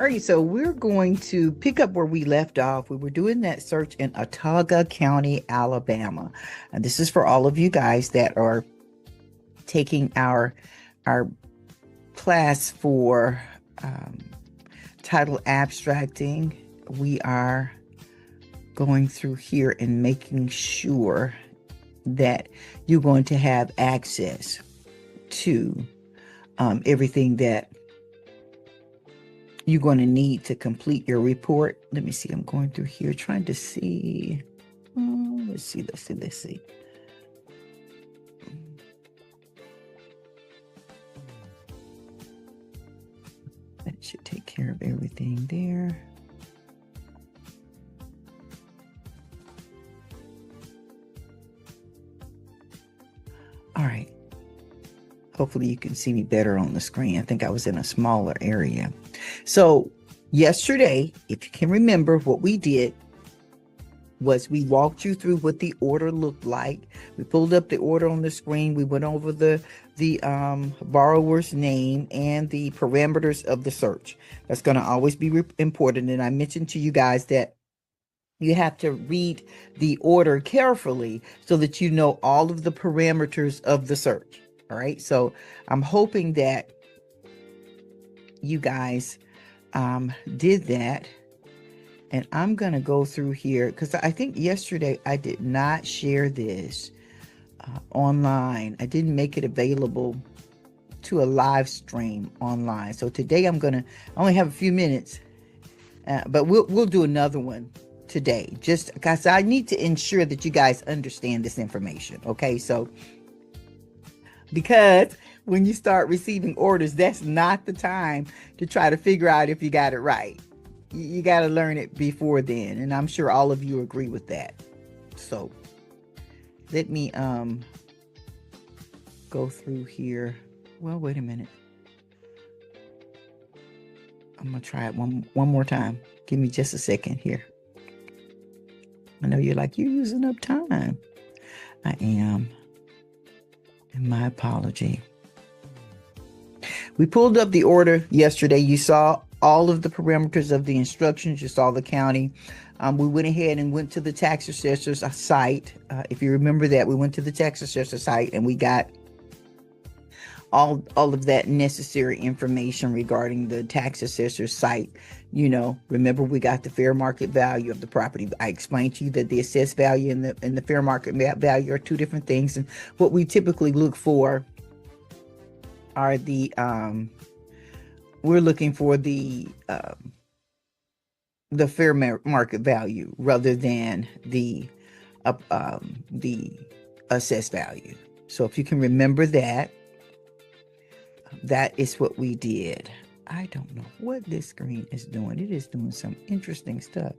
All right, so we're going to pick up where we left off. We were doing that search in Autauga County, Alabama. And this is for all of you guys that are taking our class for um, title abstracting. We are going through here and making sure that you're going to have access to everything that you're going to need to complete your report. Let me see. I'm going through here trying to see. Let's see. That should take care of everything there. All right. Hopefully you can see me better on the screen. I think I was in a smaller area. So yesterday, if you can remember, what we did was we walked you through what the order looked like. We pulled up the order on the screen. We went over the borrower's name and the parameters of the search. That's going to always be important. And I mentioned to you guys that you have to read the order carefully so that you know all of the parameters of the search. All right. So I'm hoping that you guys did that. And I'm going to go through here because I think yesterday I did not share this online. I didn't make it available to a live stream online. So today I only have a few minutes, but we'll do another one today, just because I need to ensure that you guys understand this information. Okay, so because when you start receiving orders, that's not the time to try to figure out if you got it right. You got to learn it before then, and I'm sure all of you agree with that. So let me go through here. Well, wait a minute. I'm gonna try it one more time. Give me just a second here. I know you're like, you're using up time. I am. And my apology. We pulled up the order yesterday. You saw all of the parameters of the instructions. You saw the county. We went ahead and went to the tax assessor's site. If you remember that, we went to the tax assessor's site and we got all of that necessary information regarding the tax assessor's site. You know, remember, we got the fair market value of the property. I explained to you that the assessed value and the fair market value are two different things. And what we typically look for are we're looking for the fair market value rather than the assessed value. So if you can remember that, that is what we did. I don't know what this screen is doing. It is doing some interesting stuff.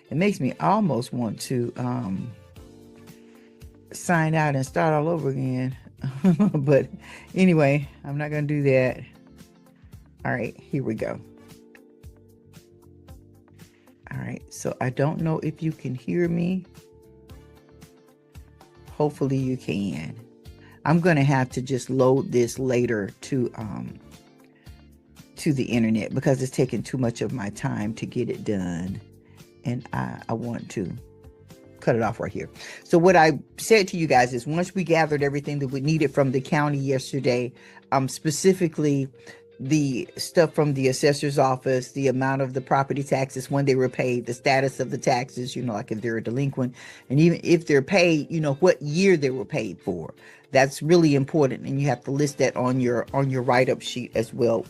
It makes me almost want to sign out and start all over again. But anyway, I'm not going to do that. All right, here we go. All right, so I don't know if you can hear me. Hopefully you can. I'm going to have to just load this later to the internet because it's taking too much of my time to get it done. And I want to cut it off right here. So what I said to you guys is once we gathered everything that we needed from the county yesterday, specifically the stuff from the assessor's office, the amount of the property taxes when they were paid, the status of the taxes, you know, like if they're a delinquent, and even if they're paid, you know, what year they were paid for. That's really important, and you have to list that on your write-up sheet as well.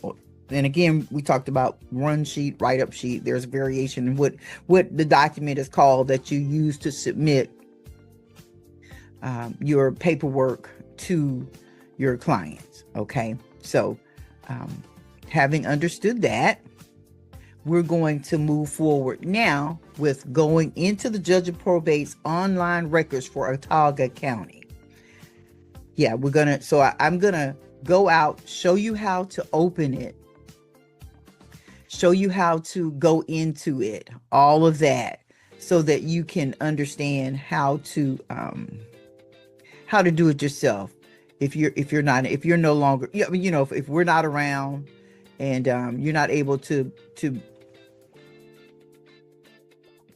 And again, we talked about run sheet, write-up sheet. There's a variation in what the document is called that you use to submit your paperwork to your clients. Okay, so having understood that, we're going to move forward now with going into the Judge of Probate's online records for Autauga County. Yeah, I'm gonna go out, show you how to open it, show you how to go into it, all of that, so that you can understand how to do it yourself. If you're no longer, you know, if we're not around and you're not able to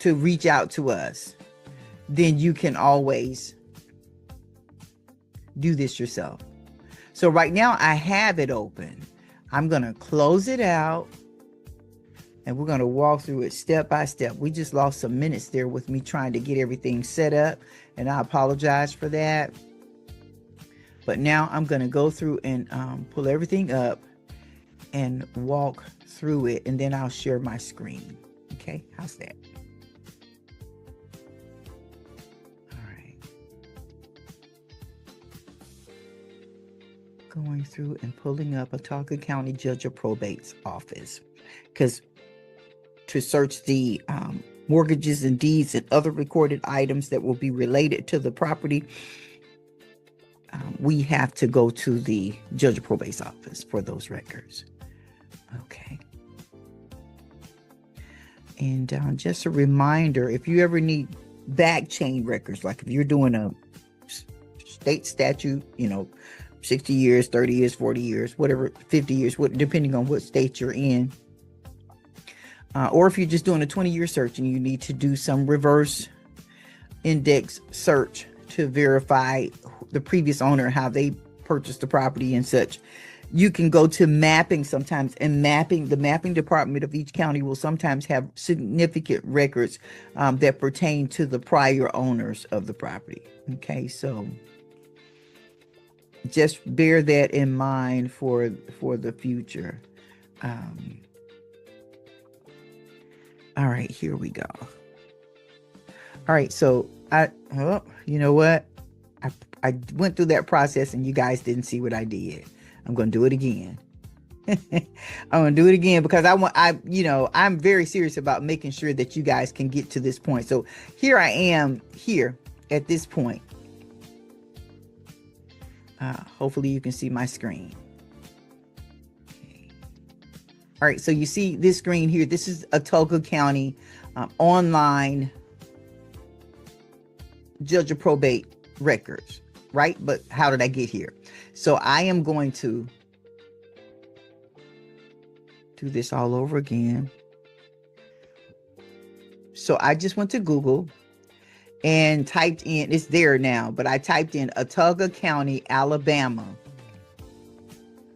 to reach out to us, then you can always do this yourself. So right now I have it open. I'm going to close it out and we're going to walk through it step by step. We just lost some minutes there with me trying to get everything set up, and I apologize for that. But now I'm going to go through and pull everything up and walk through it, and then I'll share my screen. Okay, how's that? All right. Going through and pulling up Autauga County Judge of Probate's office, because to search the mortgages and deeds and other recorded items that will be related to the property, we have to go to the Judge of Probate's office for those records. Okay. And just a reminder, if you ever need back chain records, like if you're doing a state statute, 60 years, 30 years, 40 years, whatever, 50 years, depending on what state you're in, or if you're just doing a 20-year search and you need to do some reverse index search to verify the previous owner, how they purchased the property and such, you can go to mapping sometimes, and the mapping department of each county will sometimes have significant records that pertain to the prior owners of the property. Okay, so just bear that in mind for the future. All right, here we go. All right, so you know what? I went through that process and you guys didn't see what I did. I'm going to do it again. I'm going to do it again because I'm very serious about making sure that you guys can get to this point. So here I am here at this point. Hopefully you can see my screen. Okay. All right, so you see this screen here. This is Autauga County online Judge of Probate records, right? But how did I get here? So I am going to do this all over again. So I just went to Google and typed in, it's there now, but I typed in Autauga County, Alabama.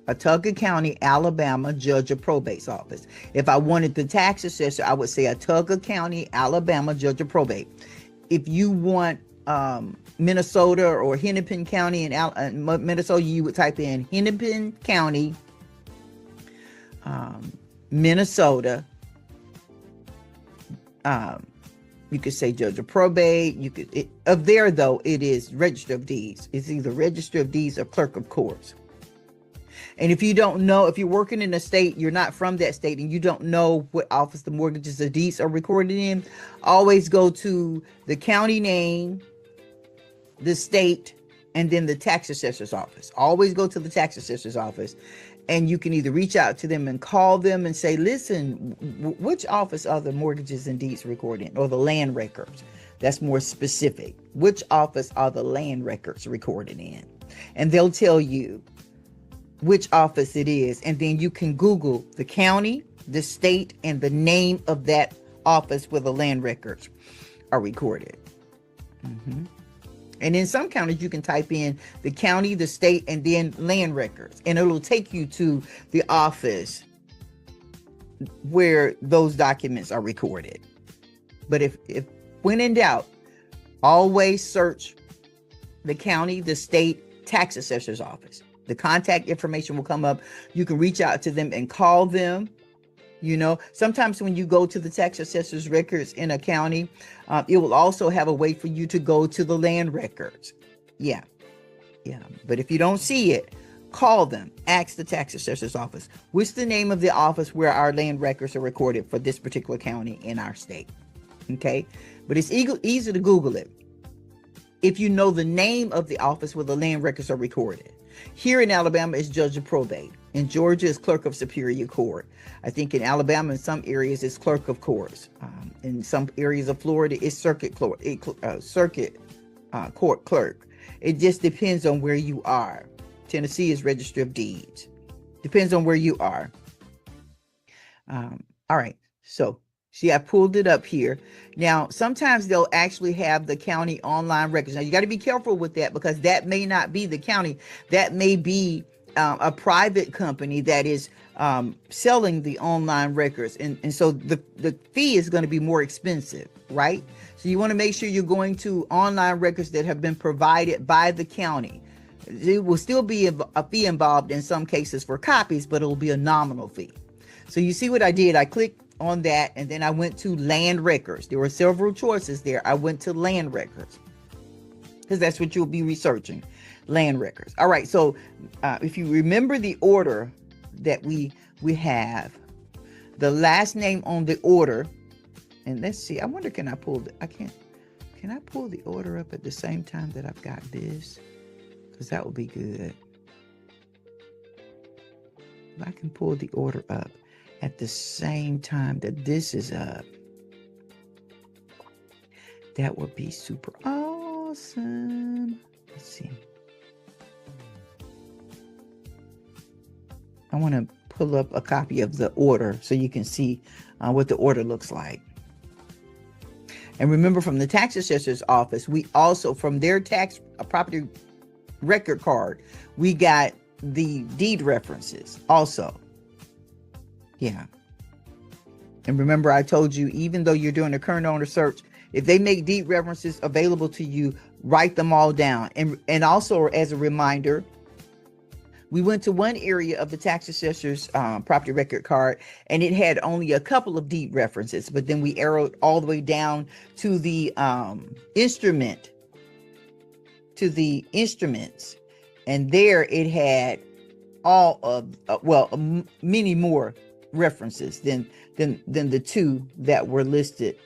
Autauga County, Alabama Judge of Probate's office. If I wanted the tax assessor, I would say Autauga County, Alabama Judge of Probate. If you want Minnesota or Hennepin County in Minnesota, you would type in Hennepin County, Minnesota. You could say Judge of Probate. You could there though it is Register of Deeds. It's either Register of Deeds or Clerk of Courts. And if you don't know, if you're working in a state, you're not from that state, and you don't know what office the mortgages or deeds are recorded in, always go to the county name, the state, and then the tax assessor's office. Always go to the tax assessor's office, and you can either reach out to them and call them and say, listen, which office are the mortgages and deeds recorded in, or the land records? That's more specific. Which office are the land records recorded in? And they'll tell you which office it is, and then you can Google the county, the state, and the name of that office where the land records are recorded. And in some counties, you can type in the county, the state, and then land records, and it'll take you to the office where those documents are recorded. But if when in doubt, always search the county, the state, tax assessor's office. The contact information will come up. You can reach out to them and call them. Sometimes when you go to the tax assessor's records in a county, it will also have a way for you to go to the land records. Yeah. But if you don't see it, call them. Ask the tax assessor's office, what's the name of the office where our land records are recorded for this particular county in our state? Okay. But it's easy to Google it if you know the name of the office where the land records are recorded. Here in Alabama, it's Judge of Probate. In Georgia, it's Clerk of Superior Court. I think in Alabama, in some areas, it's Clerk of Courts. In some areas of Florida, it's Circuit Court Clerk. It just depends on where you are. Tennessee is Register of Deeds. Depends on where you are. All right. So See, I pulled it up here. Now, sometimes they'll actually have the county online records. Now, you got to be careful with that because that may not be the county. That may be a private company that is selling the online records. And so the fee is going to be more expensive, right? So you want to make sure you're going to online records that have been provided by the county. It will still be a fee involved in some cases for copies, but it'll be a nominal fee. So you see what I did? I clicked on that and then I went to land records. There were several choices there. I went to land records because that's what you'll be researching, land records. All right, so if you remember the order that we have, the last name on the order, and let's see, I wonder, can I pull the order up at the same time that I've got this? Because that would be good. If I can pull the order up at the same time that this is up, that would be super awesome. Let's see. I want to pull up a copy of the order so you can see what the order looks like. And remember, from the tax assessor's office, we also, from their tax property record card, we got the deed references also. Yeah. And remember, I told you, even though you're doing a current owner search, if they make deed references available to you, write them all down. And also, as a reminder, we went to one area of the tax assessor's property record card, and it had only a couple of deed references, but then we arrowed all the way down to the instruments, and there it had all of many more references than the two that were listed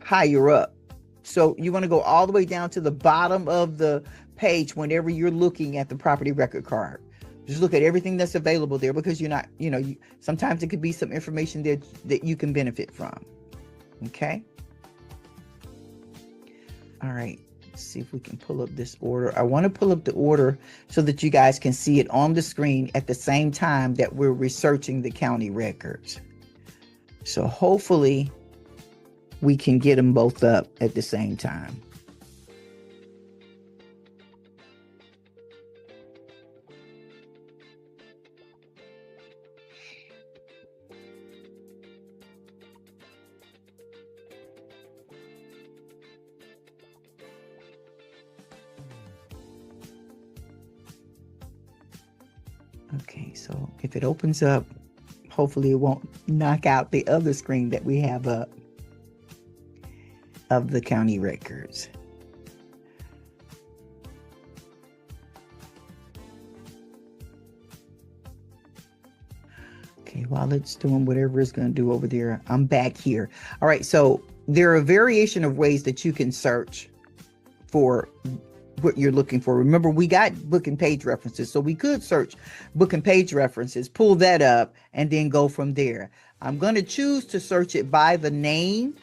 higher up. So you want to go all the way down to the bottom of the page whenever you're looking at the property record card. Just look at everything that's available there, because you're not, sometimes it could be some information that you can benefit from. Okay. All right. Let's see if we can pull up this order. I want to pull up the order so that you guys can see it on the screen at the same time that we're researching the county records. So hopefully we can get them both up at the same time. Okay, so if it opens up, hopefully it won't knock out the other screen that we have up of the county records. Okay, while it's doing whatever it's going to do over there, I'm back here. All right, so there are a variation of ways that you can search for what you're looking for. Remember, we got book and page references, so we could search book and page references, pull that up, and then go from there. I'm going to choose to search it by the name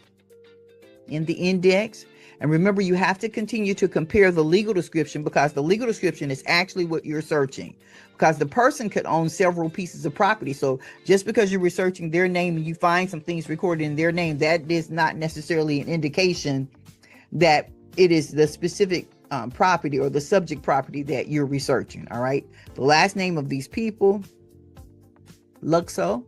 in the index. And remember, you have to continue to compare the legal description, because the legal description is actually what you're searching, because the person could own several pieces of property. So just because you're researching their name and you find some things recorded in their name, that is not necessarily an indication that it is the specific property or the subject property that you're researching. All right. The last name of these people, Luxo,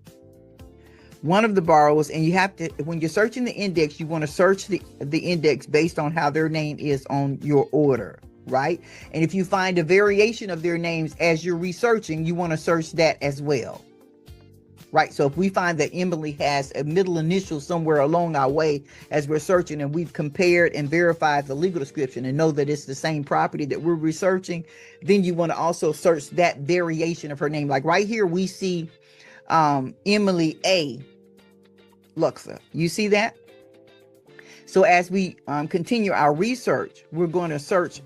one of the borrowers, and you have to, when you're searching the index, you want to search the index based on how their name is on your order, right? And if you find a variation of their names as you're researching, you want to search that as well, right? So if we find that Emily has a middle initial somewhere along our way as we're searching, and we've compared and verified the legal description and know that it's the same property that we're researching, then you want to also search that variation of her name. Like right here, we see Emily A. Luxa. You see that? So as we continue our research, we're going to search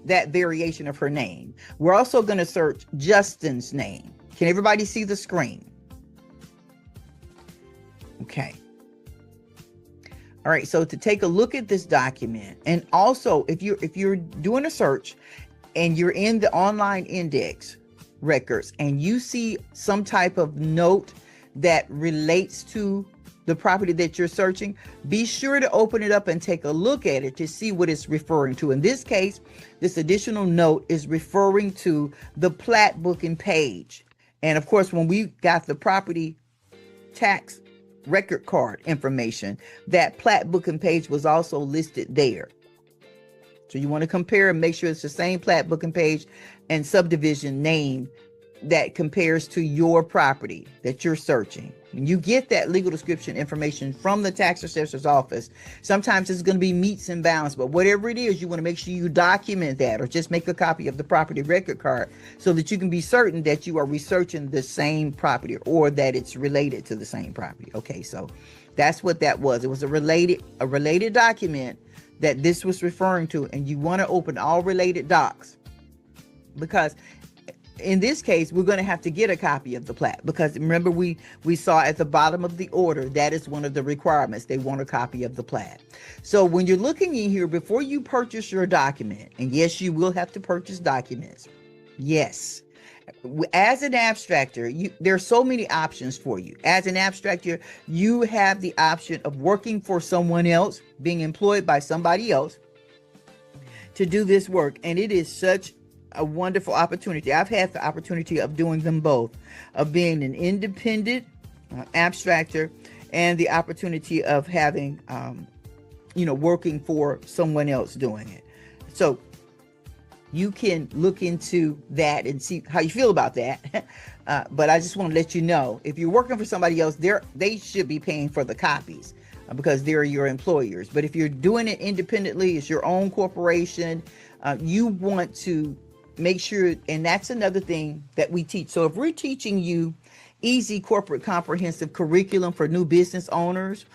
that variation of her name. We're also going to search Justin's name. Can everybody see the screen? Okay. All right. So to take a look at this document, and also if you're doing a search and you're in the online index records and you see some type of note that relates to the property that you're searching, be sure to open it up and take a look at it to see what it's referring to. In this case, this additional note is referring to the plat booking page. And of course, when we got the property tax record card information, that plat booking page was also listed there. So you want to compare and make sure it's the same plat booking page and subdivision name that compares to your property that you're searching. When you get that legal description information from the tax assessor's office, sometimes it's going to be meets and bounds, but whatever it is, you want to make sure you document that, or just make a copy of the property record card so that you can be certain that you are researching the same property or that it's related to the same property. Okay, so that's what that was. It was a related document that this was referring to, and you want to open all related docs, because in this case, we're going to have to get a copy of the plat, because remember we saw at the bottom of the order, that is one of the requirements. They want a copy of the plat. So when you're looking in here, before you purchase your document, and yes, you will have to purchase documents. Yes. As an abstractor, there are so many options for you. As an abstractor, you have the option of working for someone else, being employed by somebody else to do this work. And it is such a wonderful opportunity. I've had the opportunity of doing them both, of being an independent abstractor and the opportunity of having, working for someone else doing it. So you can look into that and see how you feel about that. But I just want to let you know, if you're working for somebody else, they should be paying for the copies because they're your employers. But if you're doing it independently, it's your own corporation, you want to make sure, and that's another thing that we teach. So if we're teaching you Easy Corporate Comprehensive Curriculum for new business owners,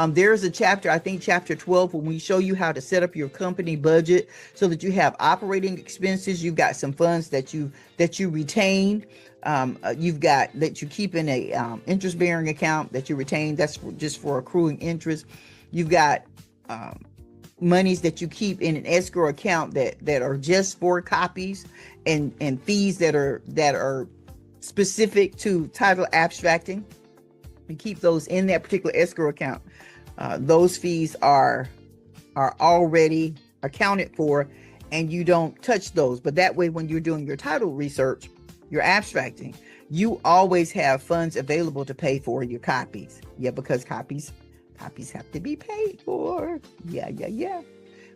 there's a chapter, I think chapter 12, when we show you how to set up your company budget so that you have operating expenses. You've got some funds that you retain. You've got that you keep in a interest-bearing account that you retain. That's just for accruing interest. You've got monies that you keep in an escrow account that are just for copies and fees that are specific to title abstracting. You keep those in that particular escrow account. Those fees are already accounted for, and you don't touch those. But that way, when you're doing your title research, you're abstracting, you always have funds available to pay for your copies. Yeah, because copies have to be paid for. Yeah.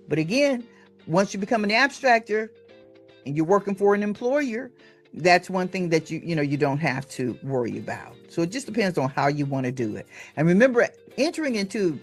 But again, once you become an abstractor and you're working for an employer, that's one thing that you don't have to worry about. So it just depends on how you want to do it. And remember, entering into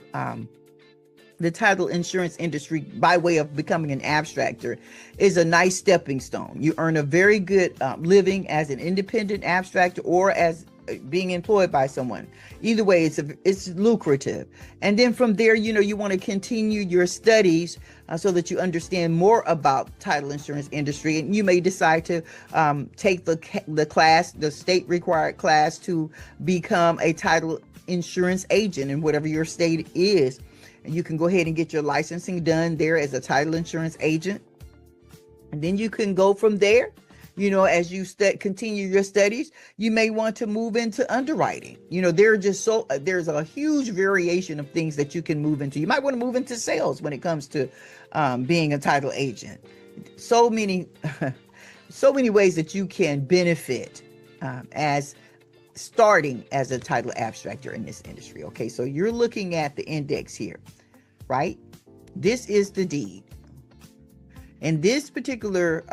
the title insurance industry by way of becoming an abstractor is a nice stepping stone. You earn a very good living as an independent abstractor or as being employed by someone. Either way, it's lucrative. And then from there, you want to continue your studies so that you understand more about title insurance industry. And you may decide to take the class, the state required class, to become a title insurance agent in whatever your state is. And you can go ahead and get your licensing done there as a title insurance agent. And then you can go from there. As you continue your studies, you may want to move into underwriting. There's a huge variation of things that you can move into. You might want to move into sales when it comes to being a title agent. So many ways that you can benefit as starting as a title abstractor in this industry. Okay, so you're looking at the index here, right? This is the deed. In this particular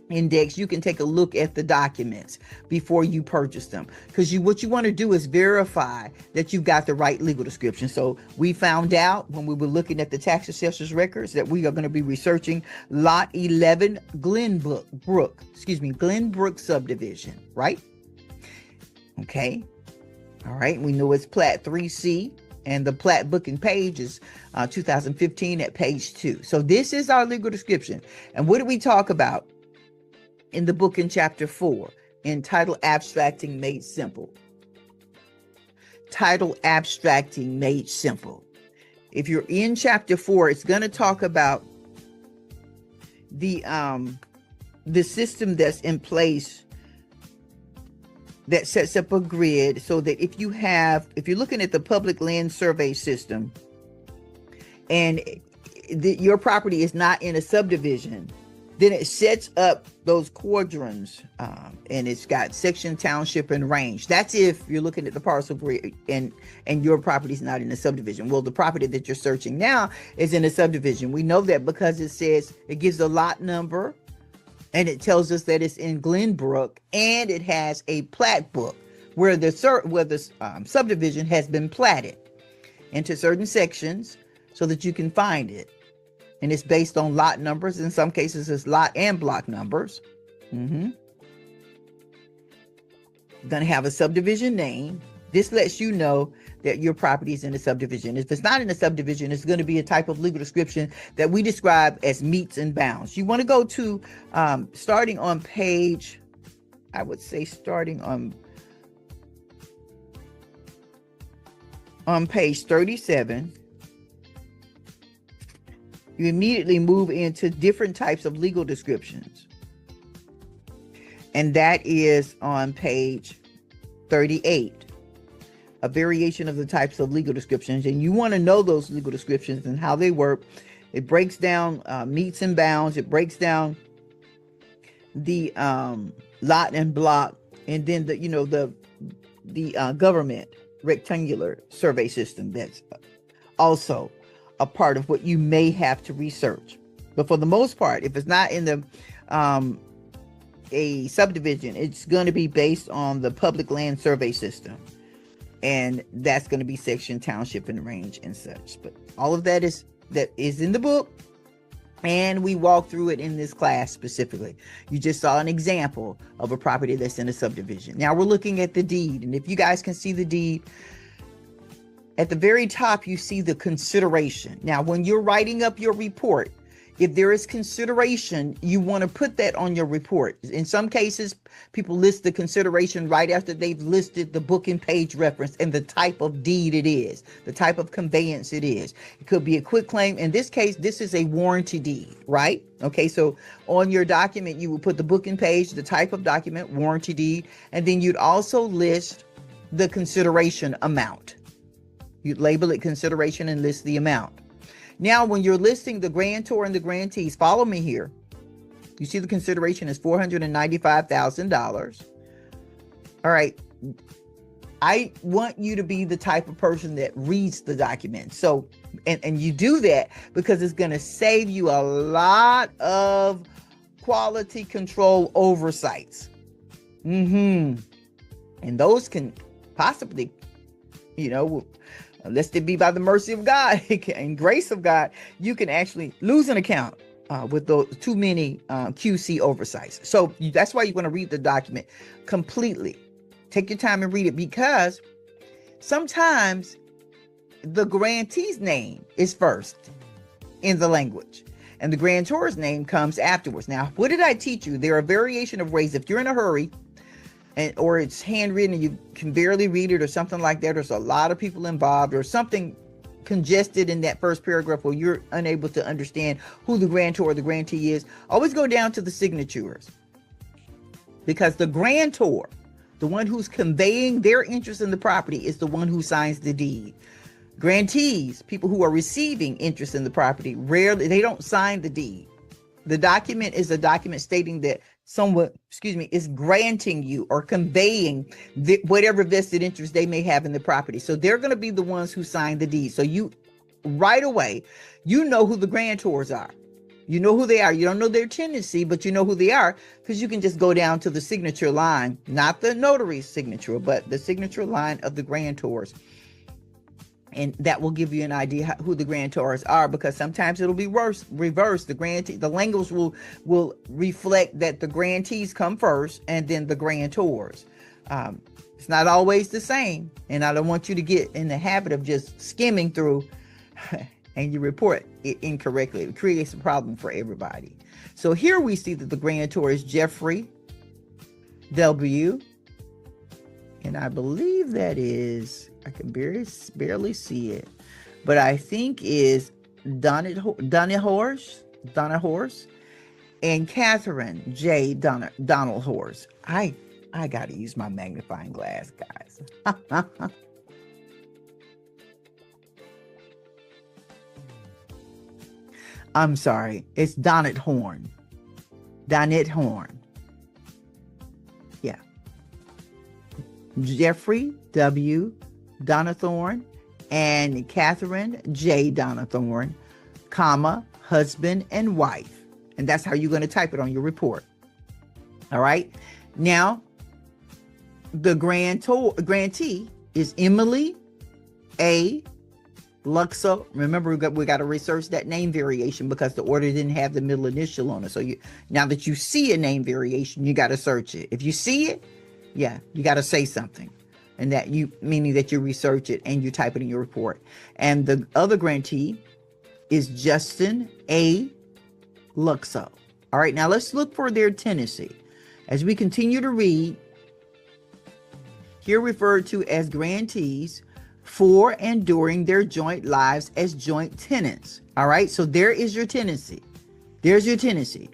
index, you can take a look at the documents before you purchase them, because what you want to do is verify that you've got the right legal description. So we found out when we were looking at the tax assessor's records that we are going to be researching lot 11 Glenbrook subdivision, right? Okay. All right. We know it's plat 3C, and the plat booking page is 2015 at page 2. So this is our legal description. And what did we talk about in the book in chapter 4, entitled Abstracting Made Simple? Title Abstracting Made Simple. If you're in chapter 4, it's going to talk about the system that's in place that sets up a grid so that if you're looking at the public land survey system and your property is not in a subdivision, then it sets up those quadrants, and it's got section, township, and range. That's if you're looking at the parcel grid and your property is not in a subdivision. Well, the property that you're searching now is in a subdivision. We know that because it gives the lot number, and it tells us that it's in Glenbrook, and it has a plat book where the subdivision has been platted into certain sections so that you can find it. And it's based on lot numbers. In some cases, it's lot and block numbers. Going to have a subdivision name. This lets you know that your property is in a subdivision. If it's not in a subdivision, it's going to be a type of legal description that we describe as meets and bounds. You want to go to starting on page, I would say starting on page 37. You immediately move into different types of legal descriptions. And that is on page 38, a variation of the types of legal descriptions. And you want to know those legal descriptions and how they work. It breaks down meets and bounds. It breaks down the lot and block, and then the government rectangular survey system. That's also a part of what you may have to research. But for the most part, if it's not in the a subdivision, it's going to be based on the public land survey system, and that's going to be section, township, and range and such. But all of that is in the book, and we walk through it in this class specifically. You just saw an example of a property that's in a subdivision. Now we're looking at the deed, and if you guys can see the deed, at the very top, you see the consideration. Now, when you're writing up your report, if there is consideration, you want to put that on your report. In some cases, people list the consideration right after they've listed the book and page reference and the type of deed it is, the type of conveyance it is. It could be a quitclaim. In this case, this is a warranty deed, right? Okay, so on your document, you would put the book and page, the type of document, warranty deed, and then you'd also list the consideration amount. You'd label it consideration and list the amount. Now, when you're listing the grantor and the grantees, follow me here. You see the consideration is $495,000. All right. I want you to be the type of person that reads the document. So, and you do that because it's going to save you a lot of quality control oversights. And those can possibly, unless it be by the mercy of God and grace of God, you can actually lose an account with those too many QC oversights. So that's why you want to read the document completely. Take your time and read it, because sometimes the grantee's name is first in the language and the grantor's name comes afterwards. Now, what did I teach you? There are a variation of ways. If you're in a hurry, or it's handwritten and you can barely read it or something like that, there's a lot of people involved, or something congested in that first paragraph where you're unable to understand who the grantor or the grantee is, always go down to the signatures. Because the grantor, the one who's conveying their interest in the property, is the one who signs the deed. Grantees, people who are receiving interest in the property, rarely, they don't sign the deed. The document is a document stating that someone, is granting you or conveying whatever vested interest they may have in the property. So they're going to be the ones who sign the deed. So you, right away, you know who the grantors are. You know who they are. You don't know their tendency, but you know who they are, because you can just go down to the signature line, not the notary's signature, but the signature line of the grantors. And that will give you an idea who the grantors are, because sometimes it'll be reverse. The language will reflect that the grantees come first and then the grantors. It's not always the same. And I don't want you to get in the habit of just skimming through and you report it incorrectly. It creates a problem for everybody. So here we see that the grantor is Jeffrey W. And I believe that is, I can barely see it, but I think is Donna Horse and Catherine J. Donald Horse. I I got to use my magnifying glass, guys. I'm sorry. It's Donnet Horn. Donnet Horn. Yeah. Jeffrey W. Donathorn and Catherine J. Donathorn, comma, husband and wife. And that's how you're going to type it on your report. All right. Now, the grantee is Emily A. Luxa. Remember, we got to research that name variation because the order didn't have the middle initial on it. So now that you see a name variation, you got to search it. If you see it, yeah, you got to say something. And that meaning that you research it and you type it in your report. And the other grantee is Justin A. Luxo. All right, now let's look for their tenancy. As we continue to read, here referred to as grantees for and during their joint lives as joint tenants. All right, so there is your tenancy. There's your tenancy.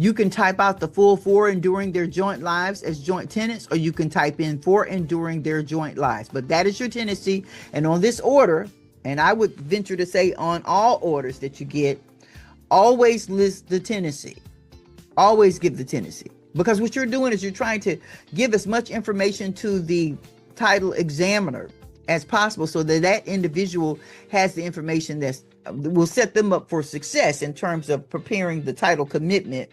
You can type out the full for and during their joint lives as joint tenants, or you can type in for and during their joint lives. But that is your tenancy. And on this order, and I would venture to say on all orders that you get, always list the tenancy. Always give the tenancy. Because what you're doing is you're trying to give as much information to the title examiner as possible so that that individual has the information that will set them up for success in terms of preparing the title commitment.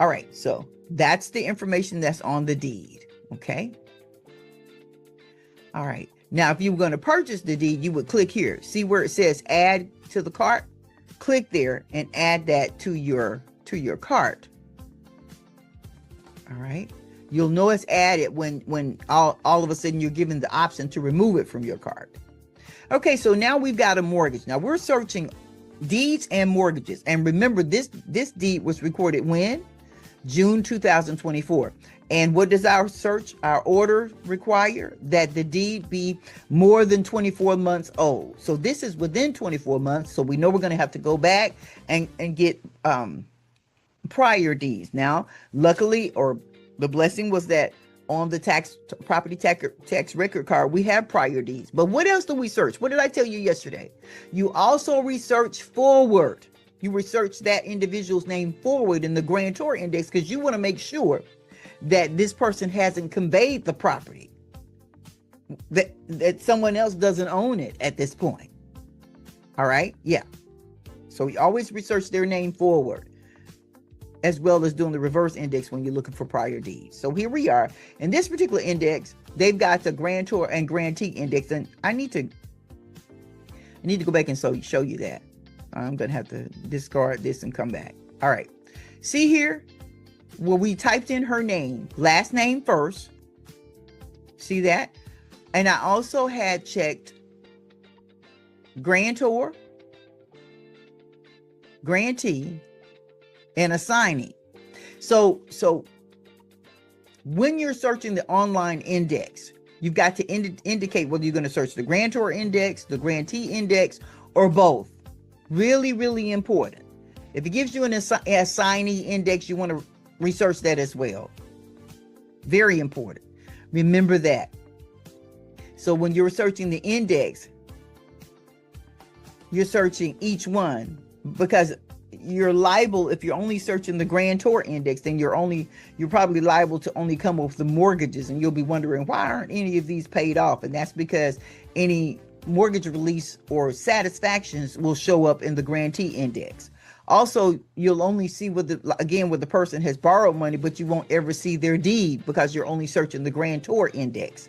All right, so that's the information that's on the deed, okay? All right, now if you were going to purchase the deed, you would click here. See where it says add to the cart? Click there and add that to your cart. All right, you'll know it's added when all of a sudden you're given the option to remove it from your cart. Okay, so now we've got a mortgage. Now we're searching deeds and mortgages. And remember, this deed was recorded when? June 2024. And what does our order require? That the deed be more than 24 months old. So this is within 24 months. So we know we're going to have to go back and get prior deeds. Now, luckily, or the blessing was that on the property tax record card, we have prior deeds. But what else do we search? What did I tell you yesterday? You also research forward. You research that individual's name forward in the grantor index because you want to make sure that this person hasn't conveyed the property, that someone else doesn't own it at this point. All right? Yeah. So we always research their name forward, as well as doing the reverse index when you're looking for prior deeds. So here we are. In this particular index, they've got the grantor and grantee index. And I need to go back and show you that. I'm going to have to discard this and come back. All right. See here where we typed in her name, last name first. See that? And I also had checked grantor, grantee, and assignee. So when you're searching the online index, you've got to indicate whether you're going to search the grantor index, the grantee index, or both. Really, really important. If it gives you an assignee index, you want to research that as well. Very important. Remember that. So when you're searching the index, you're searching each one, because you're liable, if you're only searching the grantor index, then you're probably liable to only come up with the mortgages, and you'll be wondering, why aren't any of these paid off? And that's because any mortgage release or satisfactions will show up in the grantee index. Also, you'll only see whether the person has borrowed money, but you won't ever see their deed because you're only searching the grantor index.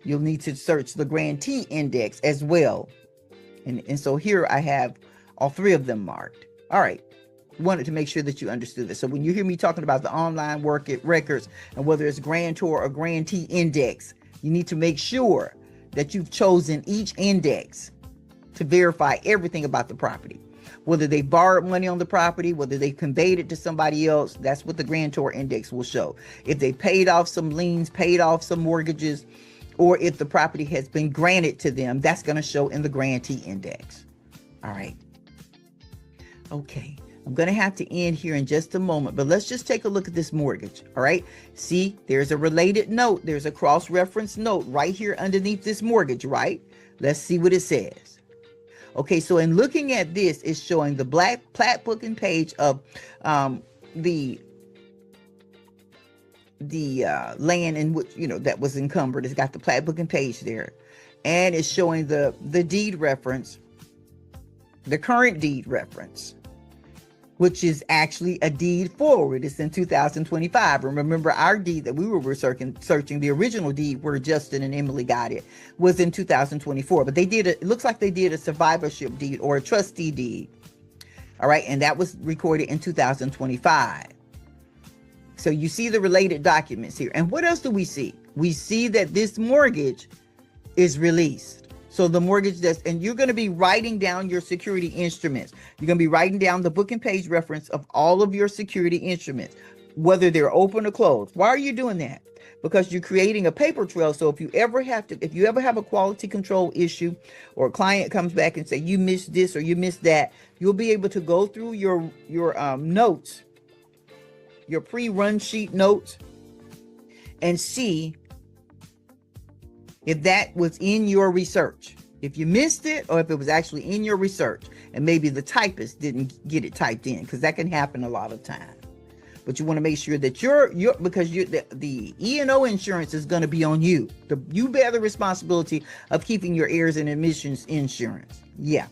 You'll need to search the grantee index as well. And so here I have all three of them marked. All right. Wanted to make sure that you understood this. So when you hear me talking about the online records and whether it's grantor or grantee index, you need to make sure that you've chosen each index to verify everything about the property. Whether they borrowed money on the property, whether they conveyed it to somebody else, that's what the grantor index will show. If they paid off some liens, paid off some mortgages, or if the property has been granted to them, that's going to show in the grantee index. All right. Okay. I'm going to have to end here in just a moment, but let's just take a look at this mortgage. All right. See, there's a related note. There's a cross-reference note right here underneath this mortgage, right? Let's see what it says. Okay, so in looking at this, it's showing the black plat book and page of the land in which, that was encumbered. It's got the plat book and page there, and it's showing the deed reference, the current deed reference, which is actually a deed forward. It's in 2025. And remember, our deed that we were searching, the original deed where Justin and Emily got it, was in 2024. But it looks like they did a survivorship deed or a trustee deed. All right, and that was recorded in 2025. So you see the related documents here. And what else do we see? We see that this mortgage is released. So the mortgage and you're going to be writing down your security instruments. You're going to be writing down the book and page reference of all of your security instruments, whether they're open or closed. Why are you doing that? Because you're creating a paper trail. So if you ever have a quality control issue, or a client comes back and say, you missed this or you missed that, you'll be able to go through your notes, your pre-run sheet notes, and see if that was in your research, if you missed it, or if it was actually in your research, and maybe the typist didn't get it typed in, because that can happen a lot of times. But you want to make sure that because the E&O insurance is going to be on you. You bear the responsibility of keeping your errors and omissions insurance. Yeah.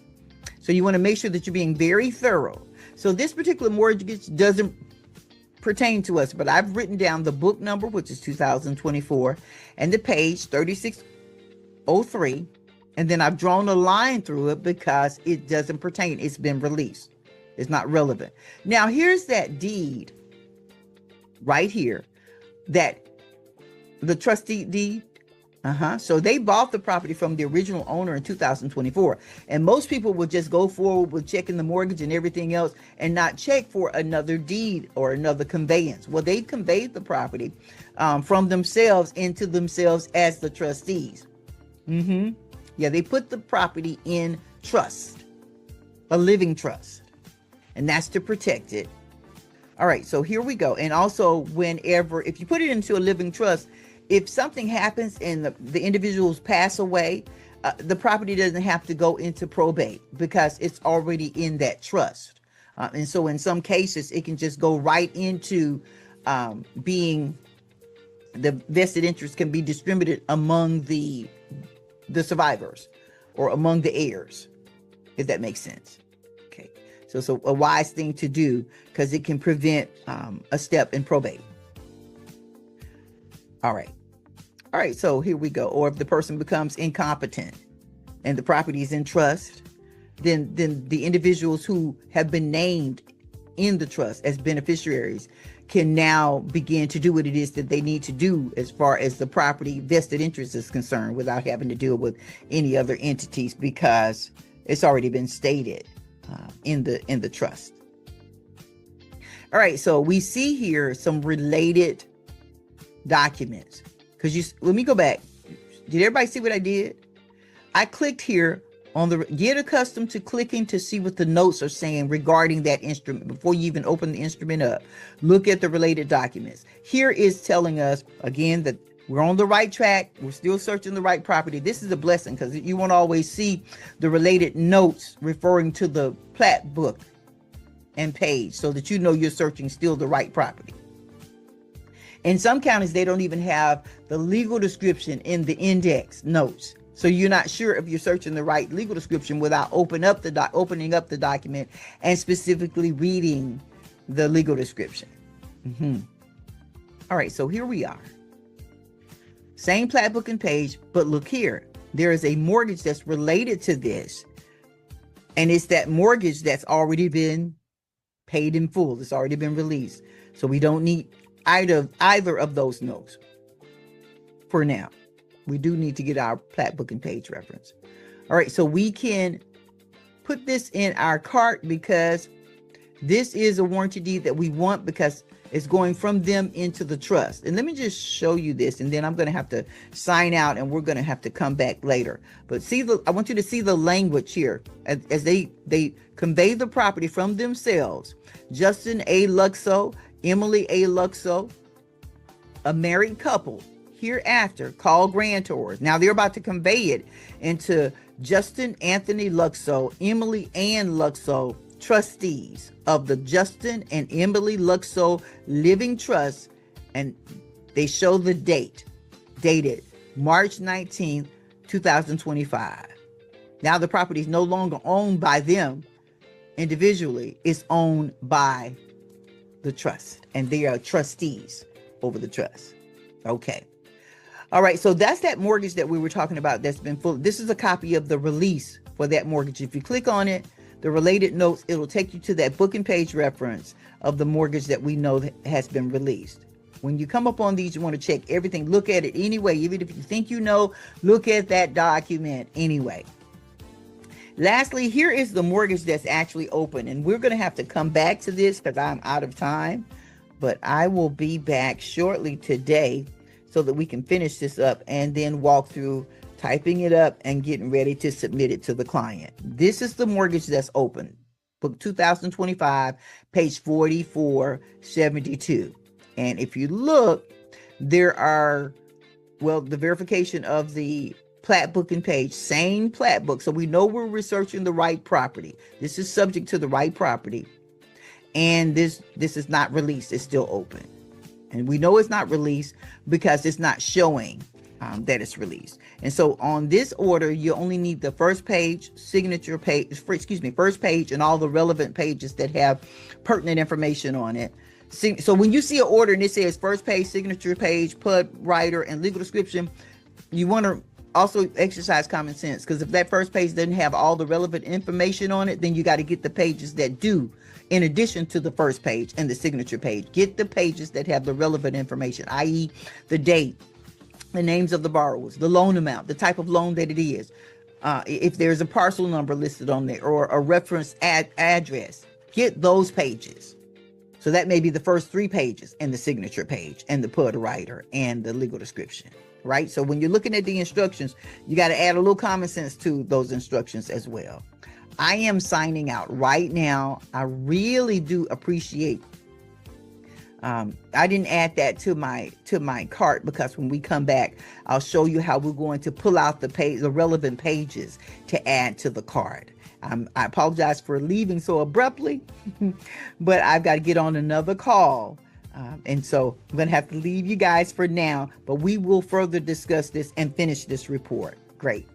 So you want to make sure that you're being very thorough. So this particular mortgage doesn't pertain to us, but I've written down the book number, which is 2024, and the page 3603, and then I've drawn a line through it because it doesn't pertain. It's been released. It's not relevant. Now here's that deed right here, that the trustee deed. So they bought the property from the original owner in 2024. And most people will just go forward with checking the mortgage and everything else and not check for another deed or another conveyance. Well, they conveyed the property from themselves into themselves as the trustees. Yeah, they put the property in trust, a living trust, and that's to protect it. All right, so here we go. And also, if you put it into a living trust, if something happens and the individuals pass away, the property doesn't have to go into probate because it's already in that trust. And so in some cases, it can just go right into being, the vested interest can be distributed among the survivors or among the heirs, if that makes sense. Okay, so it's a wise thing to do because it can prevent a step in probate. All right, so here we go. Or if the person becomes incompetent and the property is in trust, then the individuals who have been named in the trust as beneficiaries can now begin to do what it is that they need to do as far as the property vested interest is concerned, without having to deal with any other entities, because it's already been stated in the trust. All right, so we see here some related documents. Let me go back. Did everybody see what I did? I clicked here on the get accustomed to clicking to see what the notes are saying regarding that instrument before you even open the instrument up. Look at the related documents. Here is telling us again that we're on the right track. We're still searching the right property. This is a blessing because you won't always see the related notes referring to the plat book and page, so that you know you're searching still the right property. In some counties, they don't even have the legal description in the index notes. So you're not sure if you're searching the right legal description without opening up the document and specifically reading the legal description. All right, so here we are. Same plat book and page, but look here. There is a mortgage that's related to this. And it's that mortgage that's already been paid in full. It's already been released. So we don't need either of those notes for now. We do need to get our plat book and page reference. All right, so we can put this in our cart because this is a warranty deed that we want, because It's going from them into the trust. And let me just show you this, and then I'm going to have to sign out, and we're going to have to come back later. But I want you to see the language here as they convey the property from themselves. Justin A. Luxo, Emily A. Luxo, a married couple, hereafter called grantors. Now they're about to convey it into Justin Anthony Luxo, Emily Ann Luxo, trustees of the Justin and Emily Luxo Living Trust, and they show the date, dated March 19th, 2025. Now the property is no longer owned by them individually, it's owned by the trust, and they are trustees over the trust. Okay. All right, so that's that mortgage that we were talking about that's been full. This is a copy of the release for that mortgage. If you click on it, the related notes, it'll take you to that book and page reference of the mortgage that we know that has been released. When you come up on these, you want to check everything. Look at it anyway. Even if you think you know, look at that document anyway. Lastly, here is the mortgage that's actually open. And we're going to have to come back to this because I'm out of time. But I will be back shortly today so that we can finish this up and then walk through typing it up and getting ready to submit it to the client. This is the mortgage that's open. Book 2025, page 4472. And if you look, there are, well, the verification of the plat book and page, same plat book. So we know we're researching the right property. This is subject to the right property. And this is not released. It's still open. And we know it's not released because it's not showing that it's released. And so on this order, you only need the first page, signature page, first page, and all the relevant pages that have pertinent information on it. So when you see an order and it says first page, signature page, PUD, writer, and legal description, you want to also exercise common sense, because if that first page doesn't have all the relevant information on it, then you got to get the pages that do, in addition to the first page and the signature page. Get the pages that have the relevant information, i.e. the date, the names of the borrowers, the loan amount, the type of loan that it is, if there's a parcel number listed on there or a reference address. Get those pages. So that may be the first 3 pages and the signature page and the PUD writer and the legal description, right? So when you're looking at the instructions, you got to add a little common sense to those instructions as well. I am signing out right now. I really do appreciate. I didn't add that to my cart because when we come back, I'll show you how we're going to pull out the relevant pages to add to the cart. I apologize for leaving so abruptly, but I've got to get on another call. And so I'm going to have to leave you guys for now, but we will further discuss this and finish this report. Great.